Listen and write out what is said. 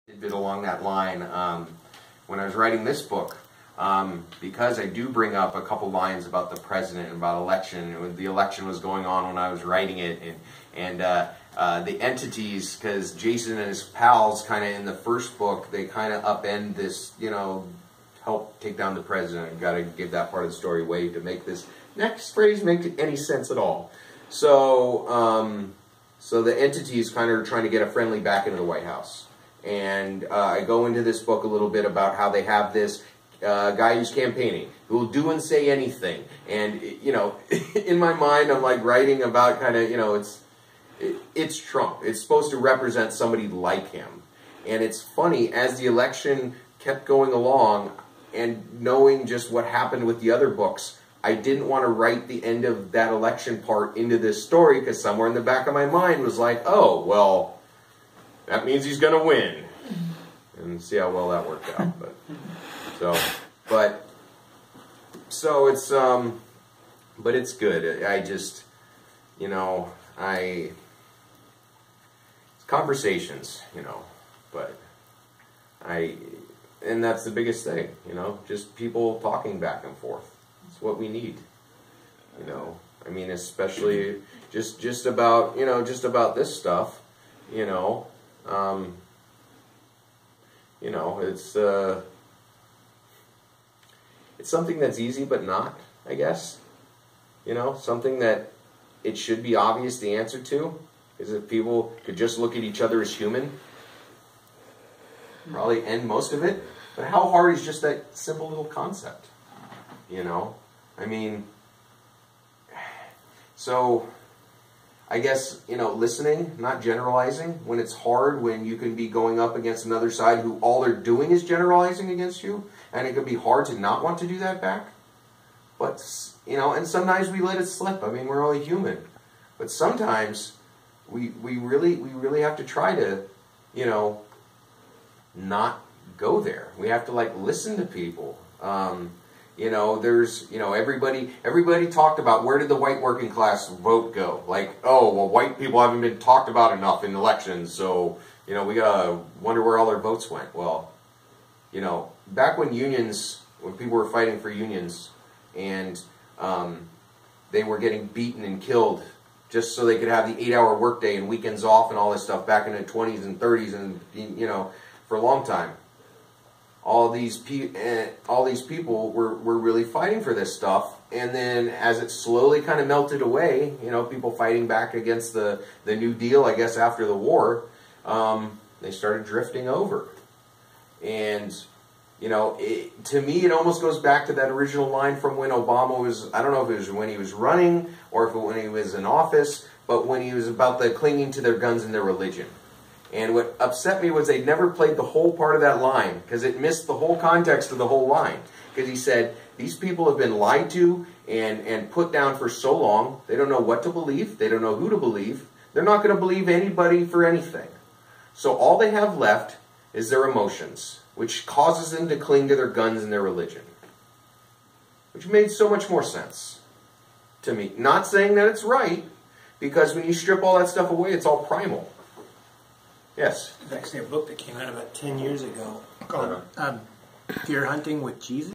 Bit along that line when I was writing this book, because I do bring up a couple lines about the president and about election. When the election was going on when I was writing it, and the entities, because Jason and his pals kind of in the first book, they kind of upend this, you know, help take down the president. Got to give that part of the story away to make this next phrase make any sense at all. So, so the entities kind of are trying to get a friendly back into the White House. And I go into this book a little bit about how they have this guy who's campaigning, who will do and say anything. And, you know, in my mind, I'm like writing about kind of, you know, it's Trump. It's supposed to represent somebody like him. And it's funny, as the election kept going along and knowing just what happened with the other books, I didn't want to write the end of that election part into this story because somewhere in the back of my mind was like, oh, well, that means he's going to win. And see how well that worked out. But it's good. I just, you know, it's conversations, you know, and that's the biggest thing, you know, just people talking back and forth. It's what we need, you know. I mean, especially just about, you know, just about this stuff, you know. You know, it's something that's easy but not, I guess. You know, something that it should be obvious the answer to, is if people could just look at each other as human, probably end most of it. But how hard is just that simple little concept? You know, I mean, so I guess, you know, listening, not generalizing. When it's hard, when you can be going up against another side who all they're doing is generalizing against you, and it can be hard to not want to do that back. But, you know, and sometimes we let it slip. I mean, we're only human. But sometimes we really have to try to, you know, not go there. We have to, like, listen to people. You know, there's, you know, everybody talked about where did the white working class vote go? Like, oh, well, white people haven't been talked about enough in elections, so, you know, we gotta wonder where all their votes went. Well, you know, back when people were fighting for unions, and they were getting beaten and killed just so they could have the 8-hour workday and weekends off and all this stuff back in the 20s and 30s and, you know, for a long time. All these people were really fighting for this stuff, and then as it slowly kind of melted away, you know, people fighting back against the New Deal, I guess, after the war, they started drifting over. And, you know, to me, it almost goes back to that original line from when Obama was, I don't know if it was when he was running or if it was when he was in office, but when he was about the clinging to their guns and their religion. And what upset me was they never played the whole part of that line, because it missed the whole context of the whole line. Because he said, these people have been lied to and put down for so long, they don't know what to believe, they don't know who to believe, they're not going to believe anybody for anything. So all they have left is their emotions, which causes them to cling to their guns and their religion. Which made so much more sense to me. Not saying that it's right, because when you strip all that stuff away, it's all primal. Yes? There's actually a book that came out about 10 years ago called Fear Hunting with Jesus.